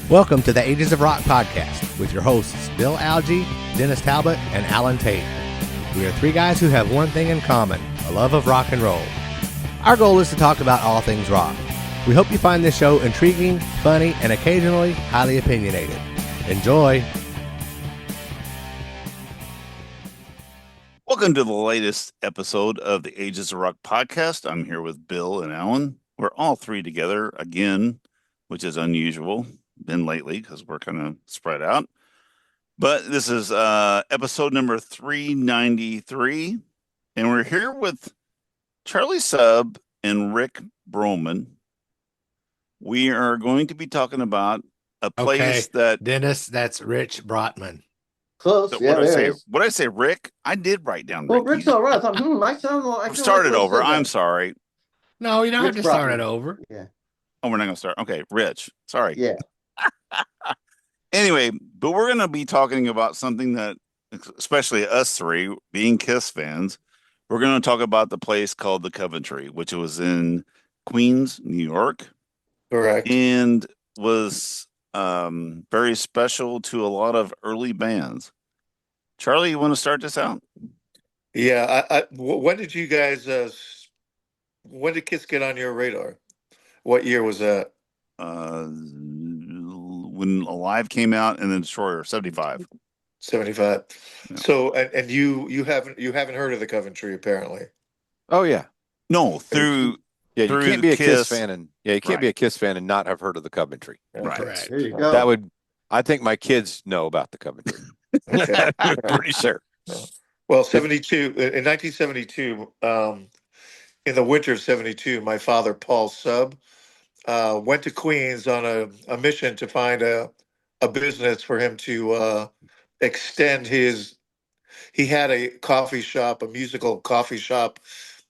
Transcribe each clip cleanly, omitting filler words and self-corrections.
Welcome to the Ages of Rock podcast with your hosts Bill Algie, Dennis Talbot, and Alan Tate. We are three guys who have one thing in common, a love of rock and roll. Our goal is to talk about all things rock. We hope you find this show intriguing, funny, and occasionally highly opinionated. Enjoy! Welcome to the latest episode of the Ages of Rock podcast. I'm here with Bill and Alan. We're all three together again, which is unusual. Been lately because we're kind of spread out. But this is episode number 393. And we're here with Charlie Sub and Rick Brotman. We are going to be talking about a place that... Dennis, that's Rich Brotman. Close. What Yeah, did I say, Rick? I did write down Rick. Well, Rick's all right. I thought, I sound like... Started over. I'm sorry. No, you don't Rich have to start Brotman. it over. Yeah. Oh, we're not going to start. Okay, Rich. Sorry. Yeah. Anyway, but we're going to be talking about something that, especially us three, being Kiss fans, we're going to talk about the place called the Coventry, which was in Queens, New York. Correct. And was very special to a lot of early bands. Charlie, you want to start this out? Yeah. When did you guys, when did Kiss get on your radar? What year was that? When Alive came out, and then Destroyer, 75. 75. Yeah. So, and you haven't heard of the Coventry apparently. Oh yeah. No, through You can't be a Kiss Kiss fan and you can't be a Kiss fan and not have heard of the Coventry. Right. Correct. There you go. That would, I think my kids know about the Coventry. Okay. Pretty sure. Well, 72 in 1972, in the winter of 72, my father, Paul Sub, went to Queens on a mission to find a business for him to extend his. He had a coffee shop, a musical coffee shop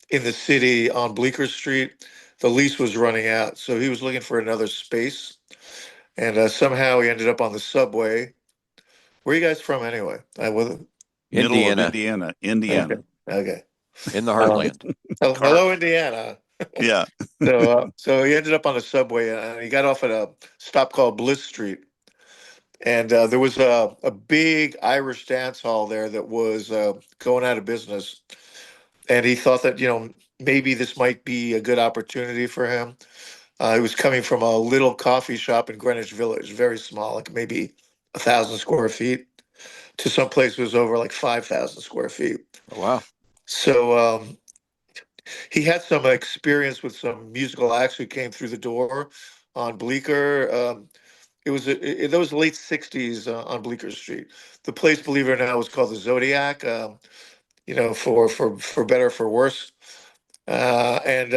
in the city on Bleecker Street. The lease was running out, so he was looking for another space. And somehow he ended up on the subway. Where are you guys from anyway? Middle of Indiana. Okay. In the heartland. Hello, Indiana. Yeah. So he ended up on the subway and he got off at a stop called Bliss Street. And there was a big Irish dance hall there that was going out of business. And he thought that, maybe this might be a good opportunity for him. He was coming from a little coffee shop in Greenwich Village, very small, like maybe 1,000 square feet, to some place that was over like 5,000 square feet. Oh, wow. So he had some experience with some musical acts who came through the door on Bleecker. It was those late 60s on Bleecker Street. The place, believe it or not, was called the Zodiac, for better or for worse. And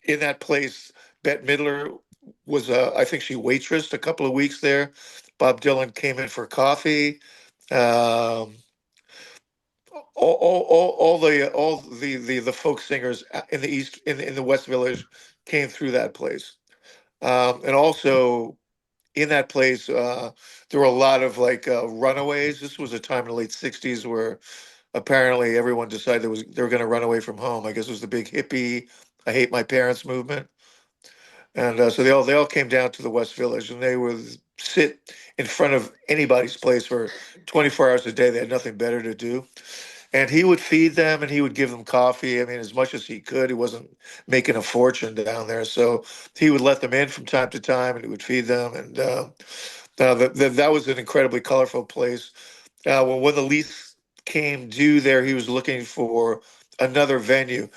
in that place, Bette Midler was, I think she waitressed a couple of weeks there. Bob Dylan came in for coffee. All the folk singers in the East, in the West Village came through that place. And also in that place, there were a lot of runaways. This was a time in the late 60s where apparently everyone decided they were going to run away from home. I guess it was the big hippie, I hate my parents movement. And so they all came down to the West Village and they would sit in front of anybody's place for 24 hours a day. They had nothing better to do. And he would feed them and he would give them coffee. I mean, as much as he could. He wasn't making a fortune down there. So he would let them in from time to time and he would feed them. And that was an incredibly colorful place. When the lease came due there, he was looking for another venue.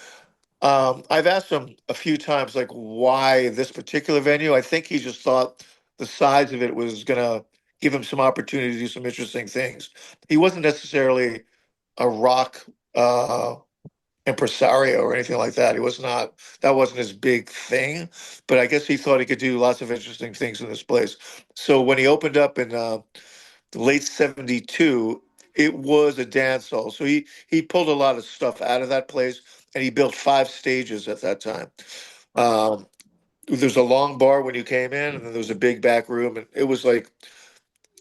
I've asked him a few times, why this particular venue? I think he just thought the size of it was going to give him some opportunity to do some interesting things. He wasn't necessarily a rock impresario or anything like that. That wasn't his big thing, but I guess he thought he could do lots of interesting things in this place. So when he opened up in late 72, it was a dance hall. So he pulled a lot of stuff out of that place and he built 5 stages at that time. There's a long bar when you came in and then there was a big back room and it was like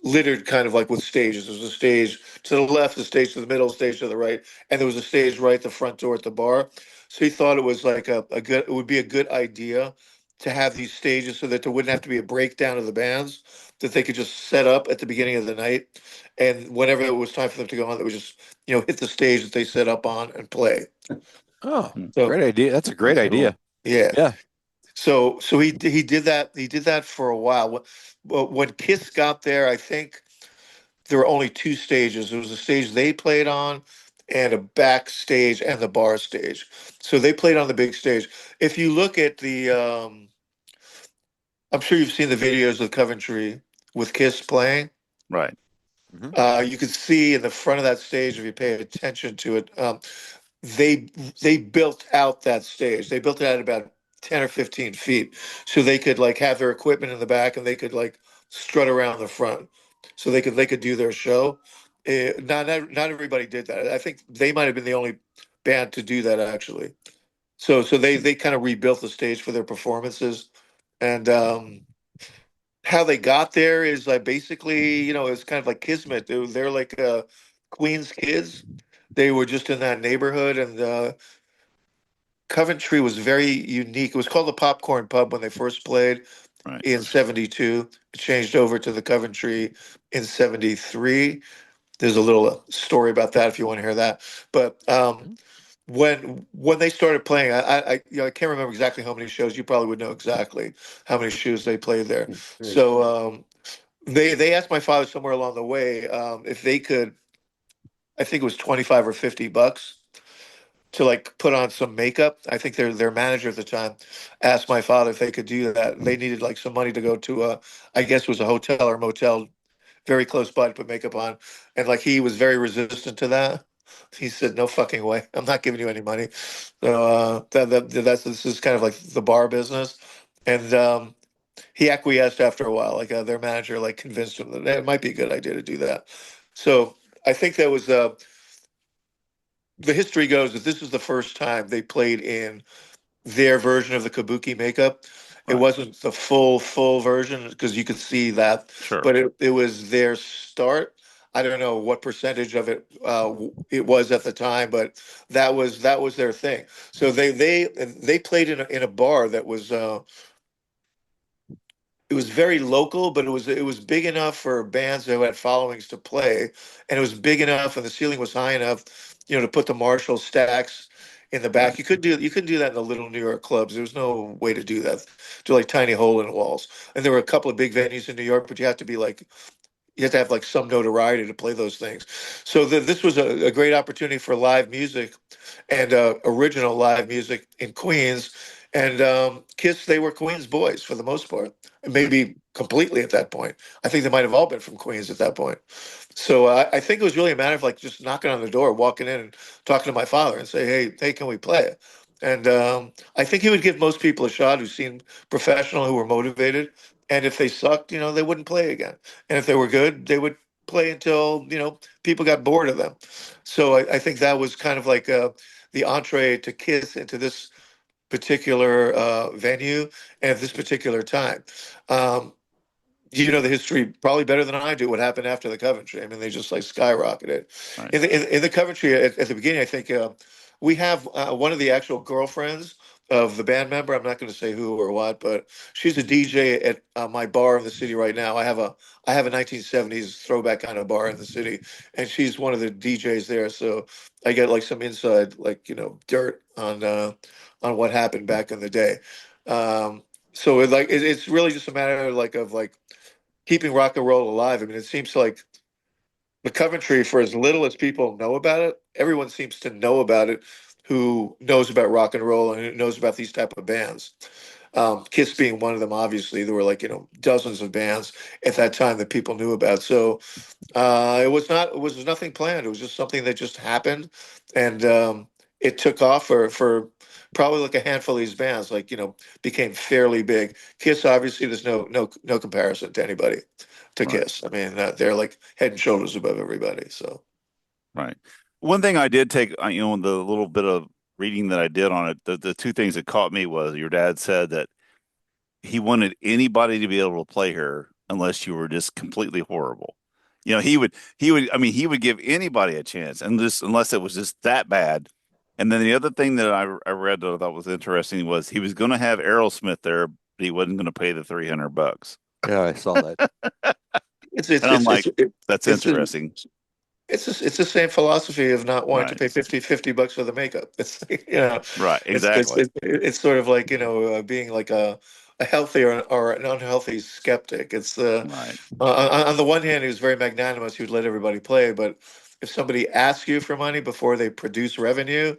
littered kind of like with stages. There was a stage to the left, a stage to the middle, a stage to the right, and there was a stage right at the front door at the bar. So he thought it was like a good, it would be a good idea to have these stages so that there wouldn't have to be a breakdown of the bands, that they could just set up at the beginning of the night, and whenever it was time for them to go on, they would just hit the stage that they set up on and play. Oh, So great idea. That's a great That's cool. idea. yeah, Yeah. so he did that. He did that for a while. When Kiss got there, I think there were only two stages. There was a stage they played on, and a backstage and the bar stage. So they played on the big stage. If you look at I'm sure you've seen the videos of Coventry with Kiss playing. Right. You can see in the front of that stage, if you pay attention to it, they they built out that stage. They built it out about 10 or 15 feet, so they could like have their equipment in the back, and they could like strut around the front, so they could do their show. Not everybody did that. I think they might have been the only band to do that actually. So they kind of rebuilt the stage for their performances, and how they got there is like basically, it's kind of like kismet. They're like Queens kids. They were just in that neighborhood, and Coventry was very unique. It was called the Popcorn Pub when they first played Right. in '72. It changed over to the Coventry in '73. There's a little story about that if you want to hear that. But when they started playing, I can't remember exactly how many shows. You probably would know exactly how many shows they played there. So they asked my father somewhere along the way if they could. I think it was 25 or $50 to like put on some makeup. I think their manager at the time asked my father if they could do that. They needed like some money to go to I guess it was a hotel or motel very close by to put makeup on, and like he was very resistant to that. He said, "No fucking way! I'm not giving you any money." So that's this is kind of like the bar business, and he acquiesced after a while. Like their manager like convinced him that it might be a good idea to do that. So I think that was the history goes that this is the first time they played in their version of the kabuki makeup. It Right. wasn't the full version because you could see that, Sure. but it was their start. I don't know what percentage of it it was at the time, but that was their thing. So they played in a bar that was it was very local, but it was big enough for bands who had followings to play, and it was big enough, and the ceiling was high enough, to put the Marshall stacks in the back. Right. You couldn't do that in the little New York clubs. There was no way to do that. Do like tiny hole in the walls. And there were a couple of big venues in New York, but you have to have like some notoriety to play those things. So this was a great opportunity for live music and original live music in Queens. And Kiss, they were Queens boys for the most part, maybe completely at that point. I think they might have all been from Queens at that point. So I think it was really a matter of like just knocking on the door, walking in, and talking to my father, and say, "Hey, can we play it?" And I think he would give most people a shot who seemed professional, who were motivated. And if they sucked, they wouldn't play again. And if they were good, they would play until people got bored of them. So I think that was kind of like the entree to Kiss into this particular venue and at this particular time. Um, you know the history probably better than I do. What happened after the Coventry? I mean, they just like skyrocketed. Right. In the Coventry at the beginning, I think we have one of the actual girlfriends of the band member. I'm not going to say who or what, but she's a DJ at my bar in the city right now. I have a 1970s throwback kind of bar in the city, and she's one of the DJs there. So I get like some inside like dirt on what happened back in the day. So it's really just a matter of keeping rock and roll alive. I mean, it seems like the Coventry, for as little as people know about it, everyone seems to know about it who knows about rock and roll and who knows about these type of bands. Kiss being one of them, obviously. There were dozens of bands at that time that people knew about. So it was nothing planned. It was just something that just happened, and it took off for probably like a handful of these bands. Became fairly big. Kiss, obviously, there's no comparison to anybody to Right. Kiss. I mean, they're like head and shoulders above everybody. So Right. One thing I did take, the little bit of reading that I did on it, the two things that caught me was your dad said that he wanted anybody to be able to play here unless you were just completely horrible. He would give anybody a chance, and just unless it was just that bad. And then the other thing that I read that I thought was interesting was he was going to have Aerosmith there, but he wasn't going to pay the $300. Yeah, I saw that. It's it's And I'm it's like, it's it, that's it's the interesting. it's the same philosophy of not wanting to Right. pay $50 for the makeup. It's you know, Right. it's Exactly. it's, it's sort of like being like a healthy or an unhealthy skeptic. It's Right. on the one hand, he was very magnanimous. He would let everybody play, but if somebody asks you for money before they produce revenue,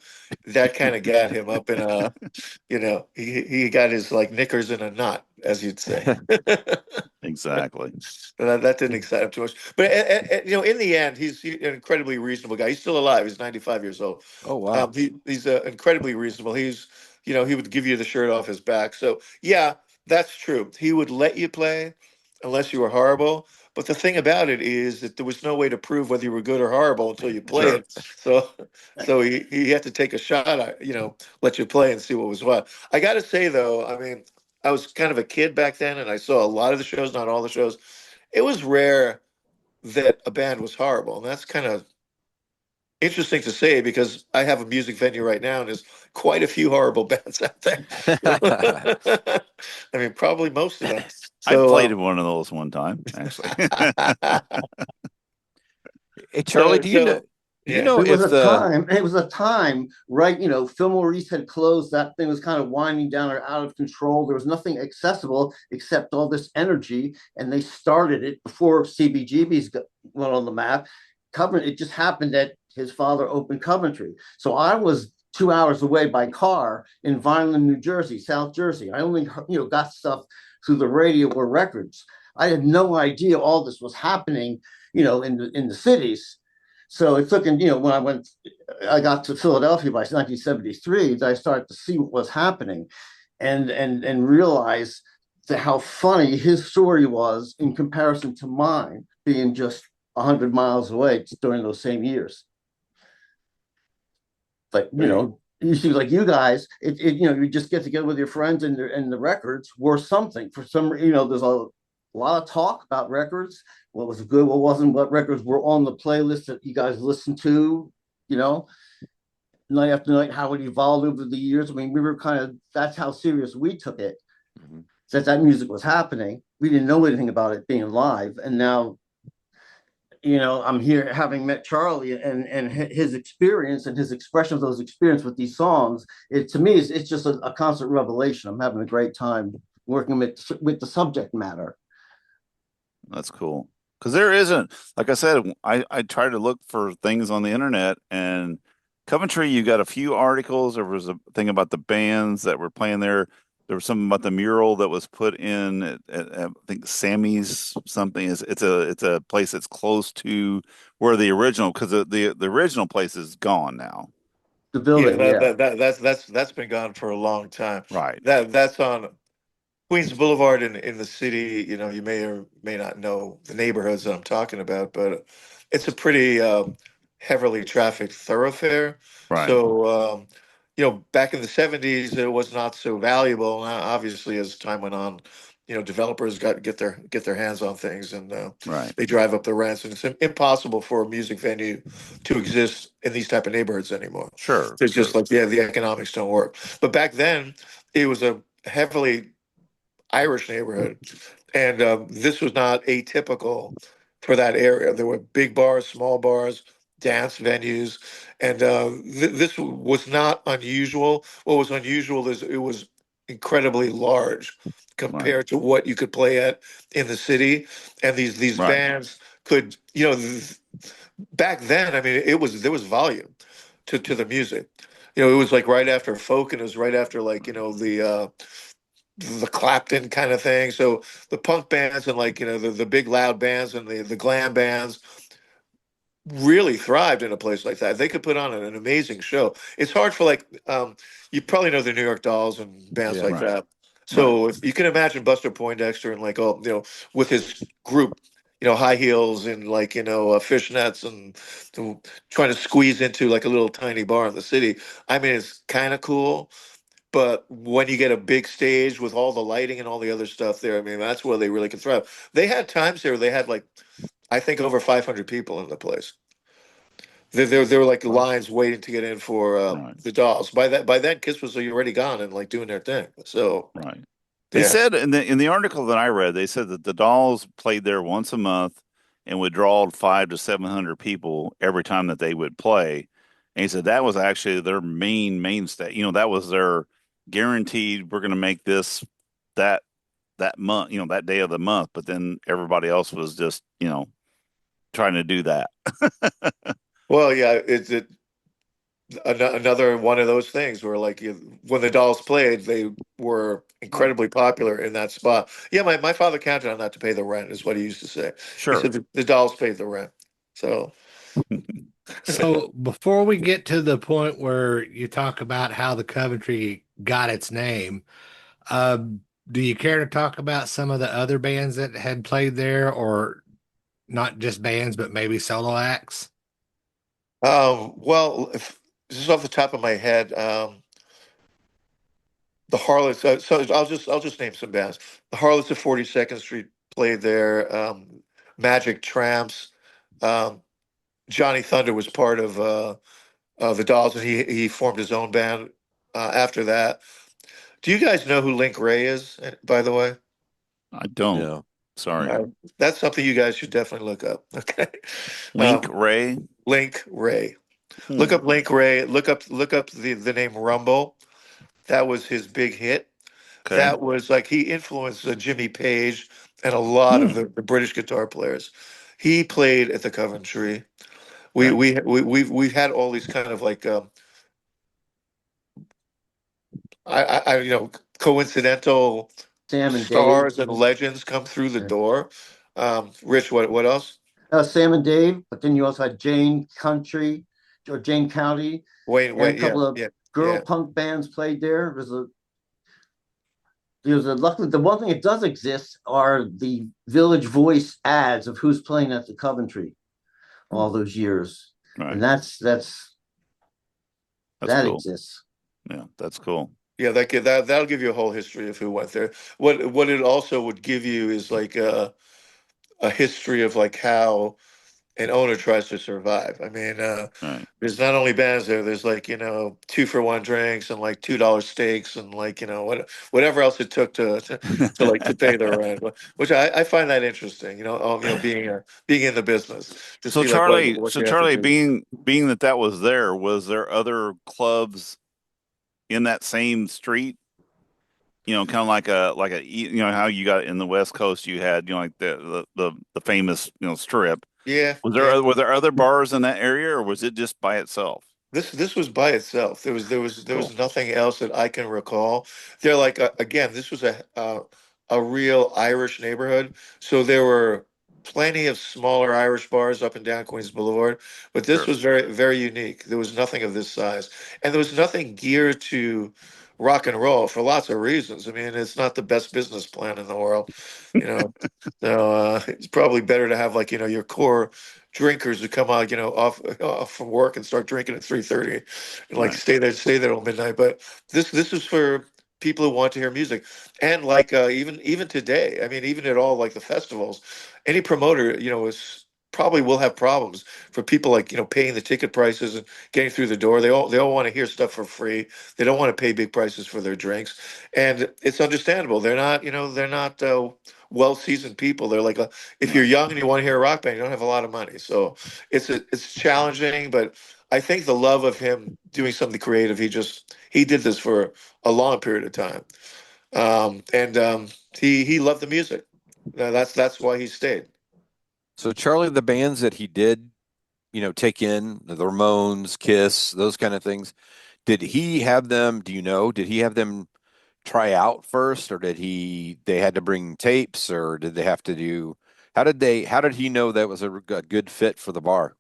that kind of got him up in a, he got his like knickers in a knot, as you'd say. Exactly. That didn't excite him too much. But in the end, he's an incredibly reasonable guy. He's still alive. He's 95 years old. Oh wow. He's incredibly reasonable. He would give you the shirt off his back. So yeah, that's true. He would let you play unless you were horrible. But the thing about it is that there was no way to prove whether you were good or horrible until you Sure. played. So he had to take a shot at, let you play and see what was what. I got to say though, I mean, I was kind of a kid back then, and I saw a lot of the shows, not all the shows. It was rare that a band was horrible, and that's kind of interesting to say because I have a music venue right now, and there's quite a few horrible bands out there. I mean, probably most of them. I So, played in one of those one time, actually. Hey Charlie, do you know yeah. It was if a the time. It was a time, right? Fillmore East had closed. That thing was kind of winding down or out of control. There was nothing accessible except all this energy, and they started it before CBGB's went on the map. Coventry. It just happened that his father opened Coventry, so I was 2 hours away by car in Vineland, New Jersey, South Jersey. I only got stuff through the radio or records. I had no idea all this was happening, in the cities. So it took, when I got to Philadelphia by 1973, I started to see what was happening, and realize how funny his story was in comparison to mine, being just 100 miles away during those same years. But you see, like you guys, you just get together with your friends, and the records were something. For some, there's a lot of talk about records, what was good, what wasn't, what records were on the playlist that you guys listened to, you know, night after night, how it evolved over the years. I mean, we were that's how serious we took it. Mhm. That music was happening. We didn't know anything about it being live. And now, I'm here having met Charlie, and his experience and his expression of those experiences with these songs. To me, it's just a constant revelation. I'm having a great time working with the subject matter. That's cool. Because there isn't, like I said, I tried to look for things on the internet, and Coventry, you got a few articles. There was a thing about the bands that were playing there. There was something about the mural that was put in I think Sammy's something. It's a place that's close to where the original, because the original place is gone now. The Yeah, building, yeah. that's been gone for a long time. Right. That's on Queens Boulevard in the city. You may or may not know the neighborhoods that I'm talking about, but it's a pretty heavily trafficked thoroughfare. Right. So, back in the '70s, it was not so valuable. Now, obviously, as time went on, developers got get their hands on things, and Right. they drive up the rents, and it's impossible for a music venue to exist in these type of neighborhoods anymore. Sure. It's Sure. just like, yeah, the economics don't work. But back then, it was a heavily Irish neighborhood, and this was not atypical for that area. There were big bars, small bars, dance venues, and this was not unusual. What was unusual is it was incredibly large Right. compared to what you could play at in the city, and these Right. bands could, back then. I mean, there was volume to the music. It was like right after folk, and it was right after like the Clapton kind of thing. So the punk bands and like the big loud bands and the glam bands really thrived in a place like that. They could put on an amazing show. It's hard for like you probably know the New York Dolls and bands Yeah. like Right. that. Right. So if you can imagine Buster Poindexter and like with his group, high heels and like fishnets and trying to squeeze into like a little tiny bar in the city. I mean, it's kind of cool, But when you get a big stage with all the lighting and all the other stuff there, I mean, that's where they really can thrive. They had times there, they had like, I think over 500 people in the place. There were like lines waiting to get in for Right. the Dolls. By then, Kiss was already gone and like doing their thing. So Right. They yeah. said in the article that I read, they said that the Dolls played there once a month and would draw 500 to 700 people every time that they would play. And he said that was actually their mainstay. You know, that was their guaranteed. We're going to make this that that month. You know, that day of the month. But then everybody else was just trying to do that. Well, yeah, another one of those things where like when the Dolls played, they were incredibly popular in that spot. Yeah, my father counted on that to pay the rent, is what he used to say. He Sure. said the Dolls paid the rent. So So before we get to the point where you talk about how the Coventry got its name, do you care to talk about some of the other bands that had played there, or not just bands, but maybe solo acts? well, just off the top of my head, the Harlots. So I'll just name some bands. The Harlots of 42nd Street played there. Magic Tramps. Um, Johnny Thunder was part of the Dolls, and he formed his own band after that. Do you guys know who Link Ray is, by the way? I don't. No. Sorry. That's something you guys should definitely look up. Okay, Link Ray. Link Ray. Look Hmm. up Link Ray. Look up the name Rumble. That was his big hit. Okay. That was like he influenced Jimmy Page and a lot of Hmm. the British guitar players. He played at the Coventry. Okay. We've had all these kind of like coincidental Sam and Dave. stars and legends come through the door. Rich, what else? Sam and Dave, but then you also had Jane Country or Jane County, and a Wait, yeah, couple of yeah, girl yeah. punk bands played there. Luckily the one thing that does exist are the Village Voice ads of who's playing at the Coventry all those years, and Right. That's that cool. exists. Yeah, that's cool. Yeah, that'll give you a whole history of who went there. What it also would give you is like a history of like how an owner tries to survive. I mean, Right. there's not only bands there. There's like 2-for-1 drinks and like $2 steaks and like whatever else it took to like to pay the rent, which I find that interesting. Being in the business to So see like Charlie, what you have to do. being that was there, was there other clubs in that same street? Kind of how you got in the West Coast, you had like the famous strip. Yeah, yeah. Were there other bars in that area, or was it just by itself? This was by itself. There was Cool. nothing else that I can recall. They're like again, this was a real Irish neighborhood, so there were plenty of smaller Irish bars up and down Queens Boulevard, but this Sure. was very very unique. There was nothing of this size, and there was nothing geared to rock and roll for lots of reasons. I mean, it's not the best business plan in the world, you know. So it's probably better to have like your core drinkers who come out, off from work and start drinking at 3:30 and like Right. stay there till midnight. But this is for people who want to hear music. And like even today, I mean, even at all like the festivals, any promoter, is probably will have problems for people like, paying the ticket prices and getting through the door. They all want to hear stuff for free. They don't want to pay big prices for their drinks. And it's understandable. They're not well seasoned people. They're like if you're Right. young and you want to hear a rock band, you don't have a lot of money. So it's challenging, but I think the love of him doing something creative, he did this for a long period of time. And he loved the music. That's why he stayed. So Charlie, the bands that he did, take in the Ramones, Kiss, those kind of things, did he have them, do you know, did he have them try out first, or they had to bring tapes, or did they have to how did he know that was a good fit for the bar?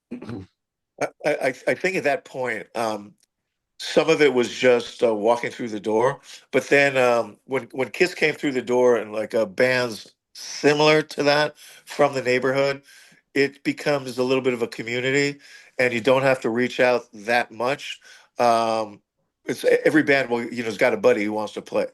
I think at that point, some of it was just walking through the door, but then when Kiss came through the door and like bands similar to that from the neighborhood, it becomes a little bit of a community, and you don't have to reach out that much. Um, it's every band will, has got a buddy who wants to play,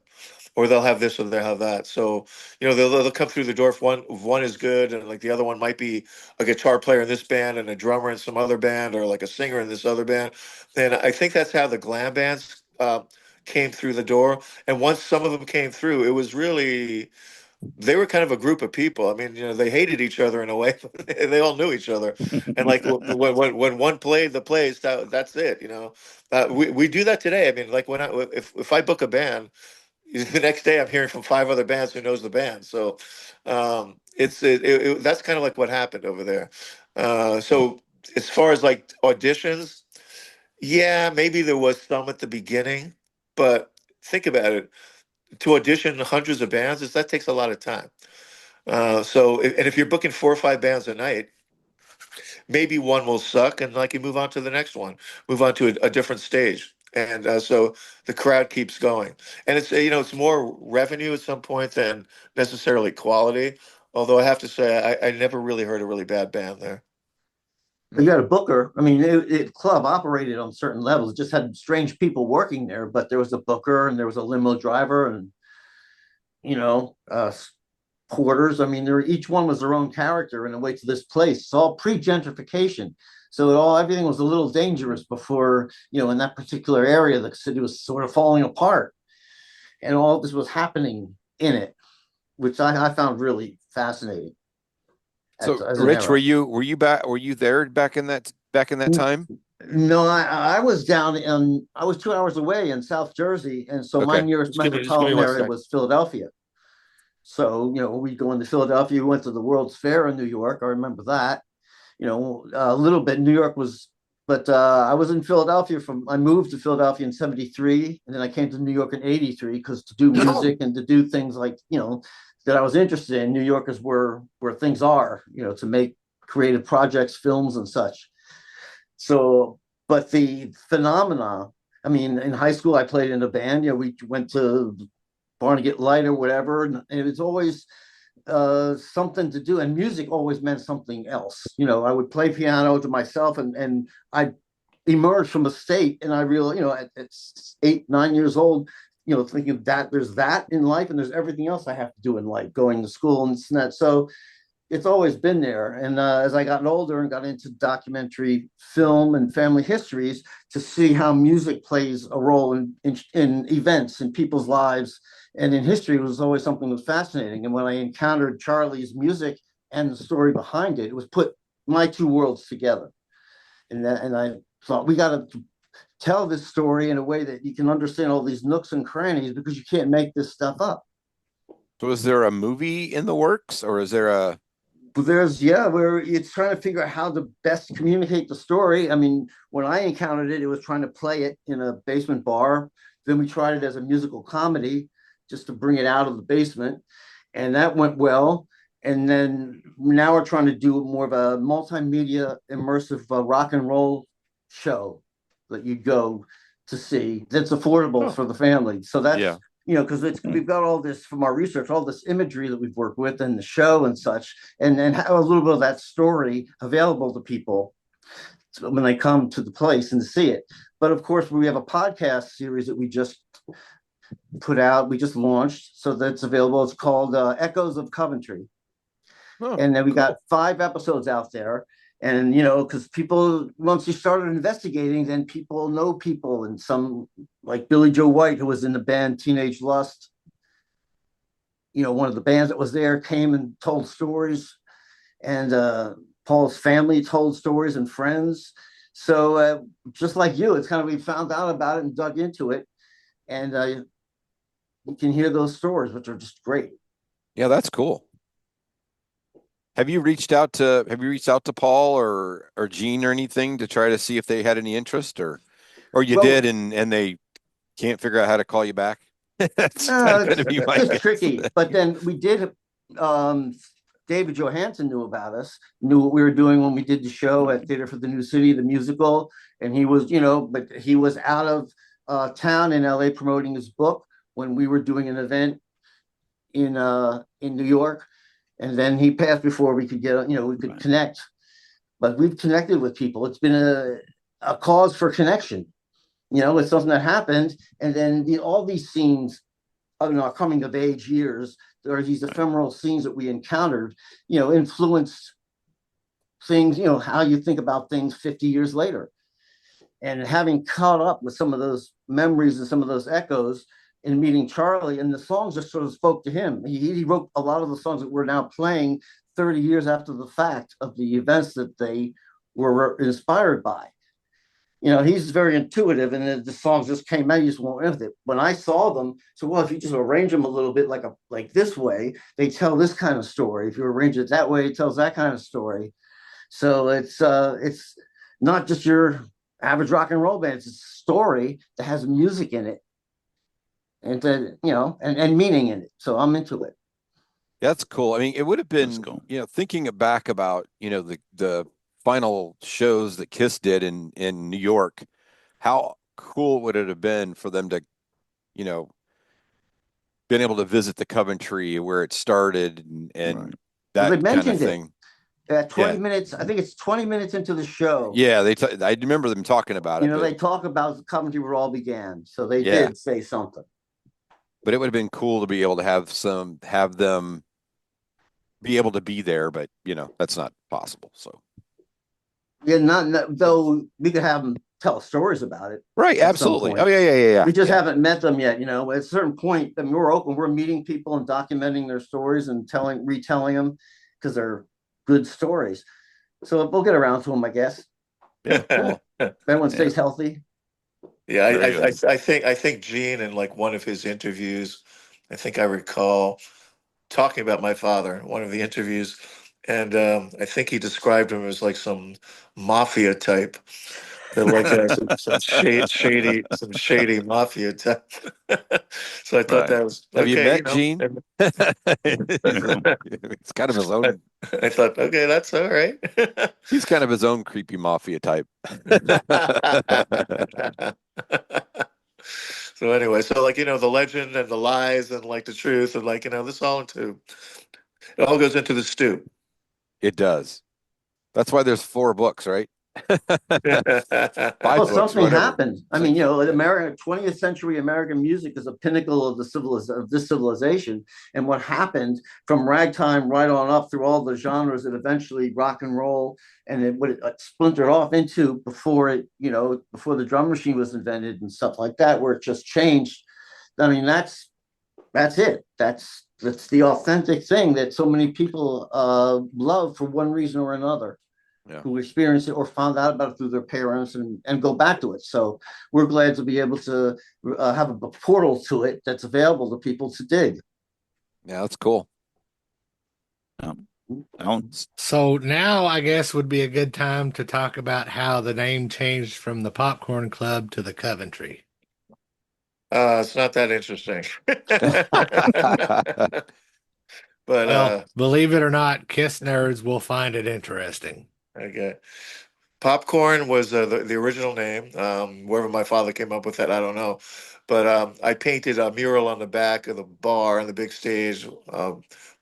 or they'll have this or they'll have that. So, they'll come through the door if one is good, and like the other one might be a guitar player in this band and a drummer in some other band, or like a singer in this other band. Then I think that's how the glam bands came through the door. And once some of them came through, it was really, they were kind of a group of people. I mean, they hated each other in a way, but they all knew each other. And like when one played the plays, that's it. We do that today. I mean, like if I book a band, the next day I'm hearing from five other bands who knows the band. So that's kind of like what happened over there. So as far as like auditions, yeah, maybe there was some at the beginning, but think about it. To audition hundreds of bands, that takes a lot of time. And if you're booking 4 or 5 bands a night, maybe one will suck, and like you move on to the next one, move on to a different stage, and so the crowd keeps going. And it's more revenue at some point than necessarily quality. Although I have to say, I never really heard a really bad band there. You got a booker. I mean, club operated on certain levels. It just had strange people working there, but there was a booker and there was a limo driver and you know, uh, porters. I mean, each one was their own character in a way to this place. It's all pre-gentrification. So everything was a little dangerous before, in that particular area, the city was sort of falling apart. And all this was happening in it, which I found really fascinating. So, as an Rich, era. were you there back in that time? No, I was I was 2 hours away in South Jersey. And so my Okay. nearest Just give me metropolitan one area sec. was Philadelphia. So, we go into Philadelphia. We went to the World's Fair in New York. I remember that, a little bit. New York was, but I was in Philadelphia I moved to Philadelphia in 73. And then I came to New York in 83 because to do music and to do things like, that I was interested in. New York is where things are, to make creative projects, films and such. So, but the phenomena, I mean, in high school, I played in a band. We went to Barnegat Light or whatever, and it was always something to do. And music always meant something else. I would play piano to myself, and I emerged from a state, and I realized, at 8, 9 years old, thinking that there's that in life, and there's everything else I have to do in life, going to school and that. So it's always been there. And as I got older and got into documentary film and family histories, to see how music plays a role in events in people's lives and in history was always something that was fascinating. And when I encountered Charlie's music and the story behind it, it was put my two worlds together. And I thought, we got to tell this story in a way that you can understand all these nooks and crannies, because you can't make this stuff up. So is there a movie in the works, or is there a where it's trying to figure out how to best communicate the story. I mean, when I encountered it, it was trying to play it in a basement bar. Then we tried it as a musical comedy just to bring it out of the basement, and that went well. And then now we're trying to do more of a multimedia immersive rock and roll show that you go to see that's affordable for the family. So that's because we've got all this from our research, all this imagery that we've worked with in the show and such, and have a little bit of that story available to people when they come to the place and to see it. But of course, we have a podcast series that we just put out. We just launched, so that's available. It's called Echoes of Coventry. And then we got 5 episodes out there. And, because people, once you started investigating, then people know people. And some, like Billy Joe White, who was in the band Teenage Lust, one of the bands that was there, came and told stories. And Paul's family told stories, and friends. So just like you, it's kind of, we found out about it and dug into it. And you can hear those stories, which are just great. Yeah, that's cool. Have you reached out to Paul or Gene or anything to try to see if they had any interest, or you did and they can't figure out how to call you back? That's kind of going to be my guess. Tricky. But then we did. David Johansen knew about us, knew what we were doing when we did the show at Theater for the New City, the musical, and he was, but he was out of town in LA promoting his book when we were doing an event in New York. And then he passed before we could get, we could connect. But we've connected with people. It's been a cause for connection. It's something that happened, and then all these scenes in our coming of age years, there are these ephemeral scenes that we encountered, influenced things, how you think about things 50 years later. And having caught up with some of those memories and some of those echoes in meeting Charlie, and the songs just sort of spoke to him. He wrote a lot of the songs that we're now playing 30 years after the fact of the events that they were inspired by. He's very intuitive, and the songs just came out. You just went with it. When I saw them, so well, if you just arrange them a little bit like this way, they tell this kind of story. If you arrange it that way, it tells that kind of story. So it's not just your average rock and roll band. It's a story that has music in it, and and meaning in it. So I'm into it. That's cool. I mean, it would have That's been, cool. Thinking back about, the final shows that Kiss did in New York, how cool would it have been for them to, you know, been able to visit the Coventry where it started and Right. Well, they that kind of mentioned it thing. at 20 Yeah. minutes. I think it's 20 minutes into the show. Yeah, I remember them talking about it, They talk about the Coventry where it all began. So they yeah, did say something. but it would have been cool to be able to have them be able to be there, but that's not possible. So Yeah, not though we could have them tell stories about it. right, At some absolutely. point. Oh yeah. We just Yeah. haven't met them yet. At a certain point, I mean, we're open. We're meeting people and documenting their stories and retelling them because they're good stories. So we'll get around to them, I guess. Yeah, cool. If everyone stays healthy. Yeah, Very good. I think Gene in like one of his interviews, I think I recall talking about my father in one of the interviews, and I think he described him as like some mafia type, that like some shady mafia type. So I thought Right. that was Have you okay, met Gene? He's kind of his I, own. I thought, okay, that's all right. He's kind of his own creepy mafia type. So anyway, so like the legend and the lies and like the truth and like this all into it all goes into the stew. It does. That's why there's 4 books, right? Well, 5 books, something whatever. happened. I mean, 6. Yeah. American 20th century American music is a pinnacle of this civilization. And what happened from ragtime right on up through all the genres that eventually rock and roll and it splintered off into before the drum machine was invented and stuff like that, where it just changed. I mean, that's it. That's the authentic thing that so many people love for one reason or another. Yeah. Who experienced it or found out about it through their parents and go back to it. So we're glad to be able to have a portal to it that's available to people to dig. Yeah, that's cool. So now I guess would be a good time to talk about how the name changed from the Popcorn Club to the Coventry. It's not that interesting. But Well, believe it or not, Kiss nerds will find it interesting. okay. Popcorn was the original name. Wherever my father came up with that, I don't know. But I painted a mural on the back of the bar on the big stage,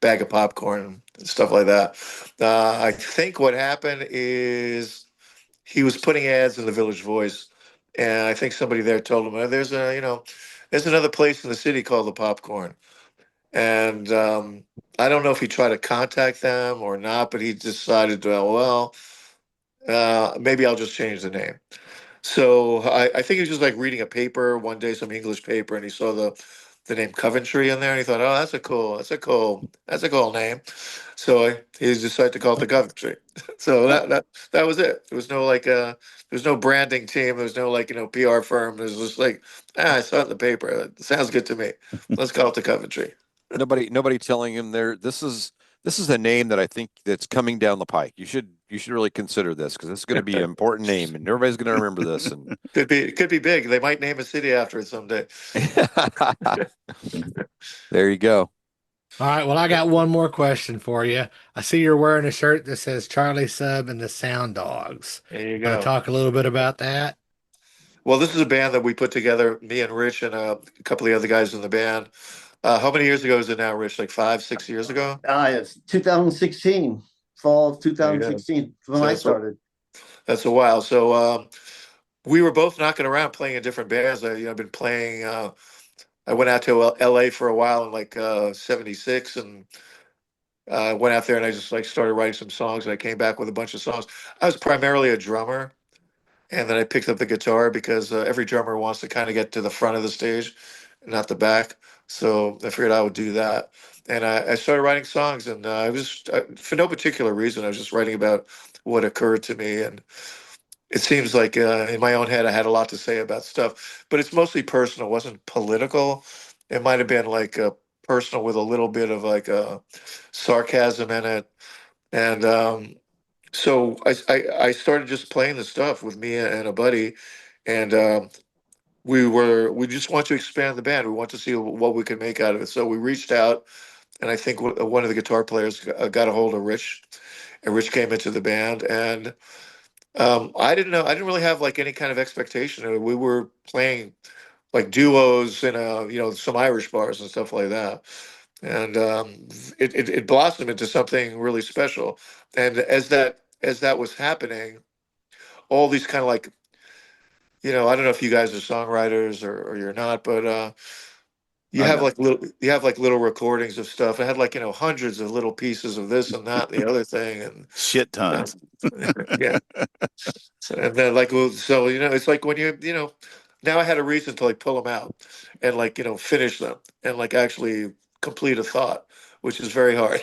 bag of popcorn and stuff like that. I think what happened is he was putting ads in the Village Voice, and I think somebody there told him, there's another place in the city called the Popcorn, and I don't know if he tried to contact them or not, but he decided, well, maybe I'll just change the name. So I think he was just like reading a paper one day, some English paper, and he saw the name Coventry in there, and he thought, oh, that's a cool name. So he decided to call it the Coventry. So that was it. There was no there was no branding team. There was no PR firm. It was just like, I saw it in the paper. It sounds good to me. Let's call it the Coventry. Nobody telling him this is a name that I think that's coming down the pike. You should really consider this because this is going to be an important name and everybody's going to remember this. And Could be big. They might name a city after it someday. there you go. All right, well, I got one more question for you. I see you're wearing a shirt that says Charlie Sub and the Sound Dogs. There you Want to go. talk a little bit about that? Well, this is a band that we put together, me and Rich and a couple of the other guys in the band. How many years ago is it now, Rich? Like 5, 6 years ago? It's 2016, fall of There you go. 2016 when So I started. that's a while. So we were both knocking around playing in different bands. I've been playing. I went out to L.A. for a while in like '76, and I went out there and I just like started writing some songs. And I came back with a bunch of songs. I was primarily a drummer, and then I picked up the guitar because every drummer wants to kind of get to the front of the stage, not the back. So I figured I would do that, and I started writing songs. And I was for no particular reason. I was just writing about what occurred to me, and it seems like in my own head I had a lot to say about stuff, but it's mostly personal. It wasn't political. It might have been like personal with a little bit of like sarcasm in it, and so I started just playing the stuff with me and a buddy, and we just want to expand the band. We want to see what we could make out of it. So we reached out, and I think one of the guitar players got a hold of Rich, and Rich came into the band, and I didn't know. I didn't really have like any kind of expectation. We were playing like duos in some Irish bars and stuff like that, and it blossomed into something really special. And as that was happening, all these kind of like I don't know if you guys are songwriters or you're not, but I know. you have like little recordings of stuff. I had like hundreds of little pieces of this and that and the other thing, and Shit uh, tons. yeah. And then like well, so it's like when now I had a reason to like pull them out and like finish them and like actually complete a thought, which is very hard.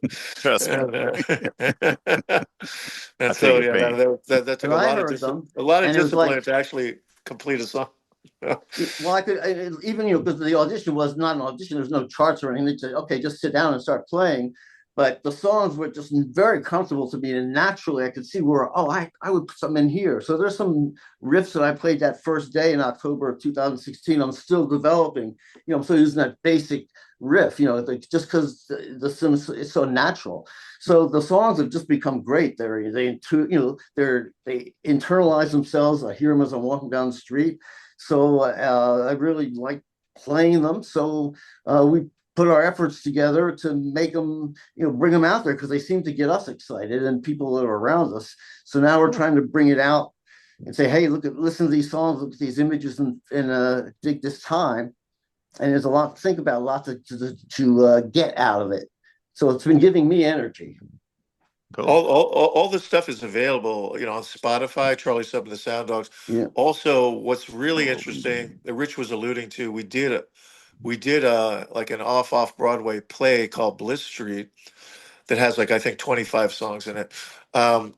Trust me. and, I and feel so your yeah, pain. that took And I heard them, a lot of and it was like, discipline to actually complete a song. well, even because the audition was not an audition. There's no charts or anything. They said, okay, just sit down and start playing. But the songs were just very comfortable to me, and naturally I could see where I would put something in here. So there's some riffs that I played that first day in October of 2016. I'm still developing. I'm still using that basic riff. Like just because the Sims is so natural. So the songs have just become great. They internalize themselves. I hear them as I'm walking down the street. So I really like playing them. So we put our efforts together to make them, bring them out there because they seem to get us excited and people that are around us. So now we're trying to bring it out and say, hey, listen to these songs, look at these images, and dig this time. And there's a lot to think about, a lot to get out of it. So it's been giving me energy. Cool. All this stuff is available, on Spotify, Charlie Sub and the Sound Dogs. Yeah. Also, what's really interesting that Rich was alluding to, we did like an off Broadway play called Bliss Street that has like I think 25 songs in it. Um,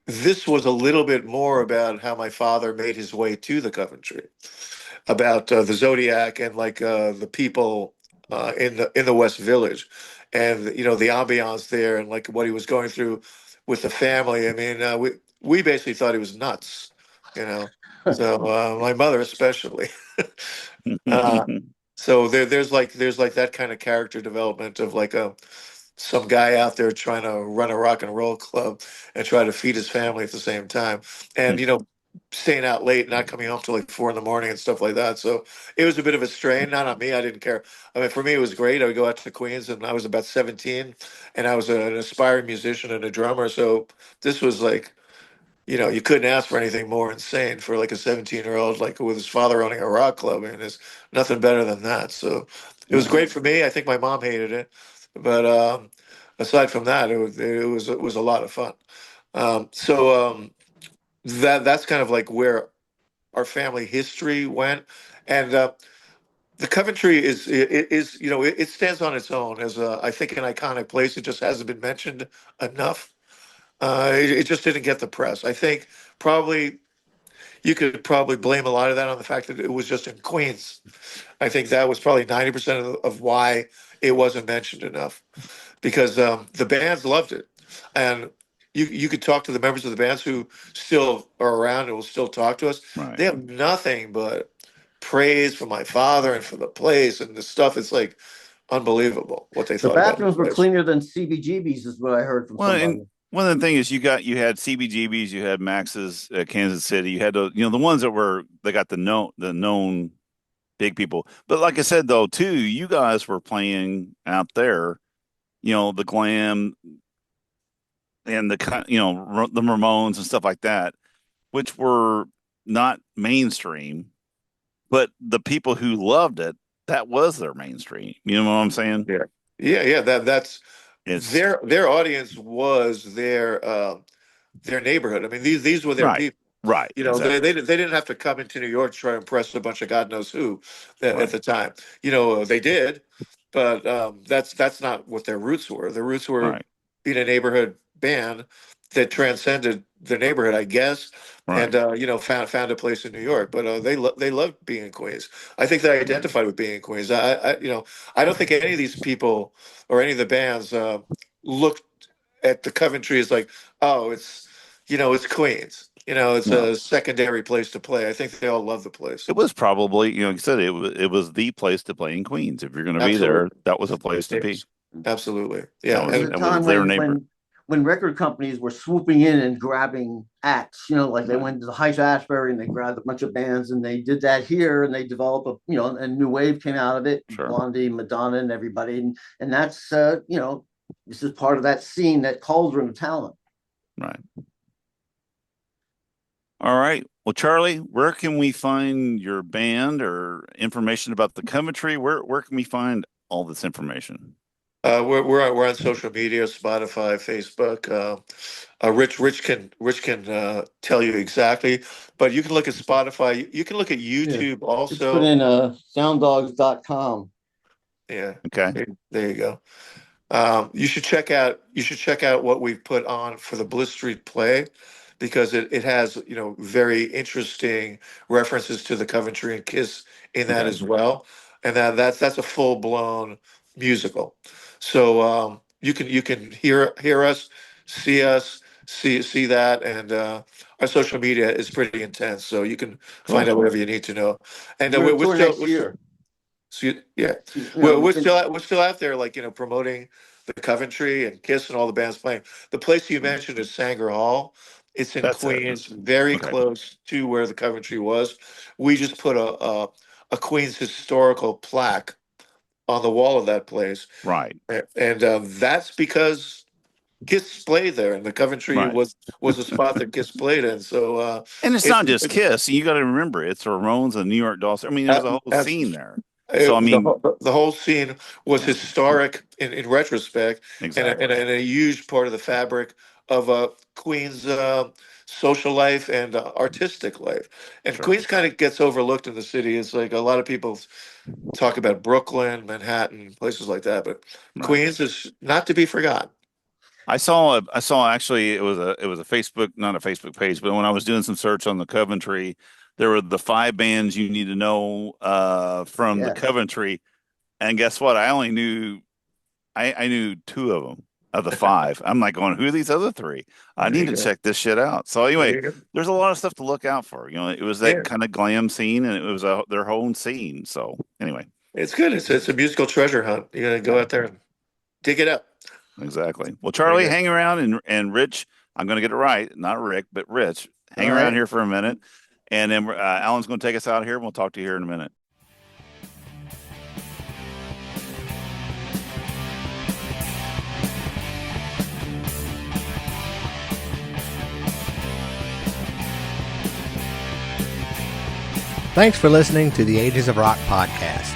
this was a little bit more about how my father made his way to the Coventry, about the Zodiac and like the people in the West Village, and the ambiance there, and like what he was going through with the family. I mean, we basically thought he was nuts, you know. So my mother especially. uh, so there's like that kind of character development of like some guy out there trying to run a rock and roll club and try to feed his family at the same time, and staying out late, not coming home till like 4 in the morning and stuff like that. So it was a bit of a strain. Not on me. I didn't care. I mean, for me, it was great. I would go out to Queens, and I was about 17, and I was an aspiring musician and a drummer. So this was like, you couldn't ask for anything more insane for like a 17-year-old, like with his father owning a rock club. I mean, there's nothing better than that. So it was Yeah. great for me. I think my mom hated it, but aside from that, it was a lot of fun. So that's kind of like where our family history went, and the Coventry it stands on its own as I think an iconic place. It just hasn't been mentioned enough. It just didn't get the press. I think probably you could probably blame a lot of that on the fact that it was just in Queens. I think that was probably 90% of why it wasn't mentioned enough, because the bands loved it, and you could talk to the members of the bands who still are around and will still talk to us. Right. They have nothing but praise for my father and for the place and the stuff. It's like unbelievable what they The thought about the bathrooms were place. cleaner than CBGB's, is what I heard from Well, and somebody. one of the things is you had CBGBs, you had Max's, Kansas City, you had the ones that got the known big people. But like I said though, too, you guys were playing out there, the glam and the Ramones and stuff like that, which were not mainstream, but the people who loved it, that was their mainstream. You know what I'm saying? Yeah. That's It's their audience was their neighborhood. I mean, these were their right, people. right, You know, exactly, they didn't have to come into New York to try to impress a bunch of God knows who at right, the time. You know, they did, but that's not what their roots were. Their roots were right, being a neighborhood band that transcended their neighborhood, I guess, and right. you know, found a place in New York. But they loved being in Queens. I think they identified with being in Queens. You know, I don't think any of these people or any of the bands looked at the Coventry as like, oh, it's, you know, it's Queens. You know, it's No, a secondary place to play. I think they all love the place. it was probably, you know, like you said, it was the place to play in Queens. If you're going to be there, Absolutely. that was a place to be. Yes. Absolutely. Yeah, Yeah. it was a That was time their neighborhood. when record companies were swooping in and grabbing acts. You know, like they Right. went to the Heights Ashbury and they grabbed a bunch of bands, and they did that here, and they developed a a new wave came out of it, Sure. Blondie, Madonna, and everybody, and that's this is part of that scene, that cauldron of talent. Right. All right. Well, Charlie, where can we find your band or information about the Coventry? Where can we find all this information? We're on social media, Spotify, Facebook. Rich can tell you exactly, but you can look at Spotify. You can look at Yeah. YouTube Just put also. in sounddogs.com. Yeah, Okay. there you go. You should check out what we've put on for the Bliss Street play, because it has, you know, very interesting references to the Coventry and Kiss in that Okay. as well, and that's a full blown musical. So you can hear us, see that, and our social media is pretty intense, so you can find out whatever you need to know. And We're on we're tour still next year. yeah, You know, we're still out there, like, you know, promoting the Coventry and Kiss and all the bands playing. The place you mentioned is Sanger Hall. It's in That's it. Queens, very Okay. close to where the Coventry was. We just put a Queens historical plaque on the wall of that place, Right. and that's because Kiss played there, and the Coventry Right. was a spot that Kiss played in. So And it's it's not just Kiss. You got to remember, it's the Ramones and New York Dolls. I mean, there's a whole scene there. So I mean, the whole scene was yeah, historic in retrospect, exactly. and a huge part of the fabric of Queens' social life and artistic life. And Sure. Queens kind of gets overlooked in the city. It's like a lot of people talk about Brooklyn, Manhattan, places like that, but Right. Queens is not to be forgotten. I saw actually it was a Facebook, not a Facebook page, but when I was doing some search on the Coventry, there were the 5 bands you need to know from the Yeah. Coventry. And guess what? I knew 2 of them of the 5. I'm like going, who are these other 3? I There need you to go. check this shit out. So There anyway, you go. there's a lot of stuff to look out for. You know, it was that Yeah, kind of glam scene, and it was their own scene. So anyway, it's good. It's a musical treasure hunt. You gotta go yeah, out there and dig it up. exactly. Well, There you Charlie, go. hang around, and Rich, I'm going to get it right, not Rick, but Rich, hang All around right. here for a minute, and then Alan's going to take us out here, and we'll talk to you here in a minute. Thanks for listening to the Ages of Rock podcast.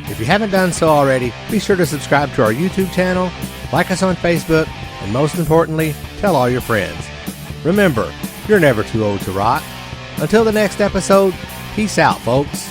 If you haven't done so already, be sure to subscribe to our YouTube channel, like us on Facebook, and most importantly, tell all your friends. Remember, you're never too old to rock. Until the next episode, peace out, folks.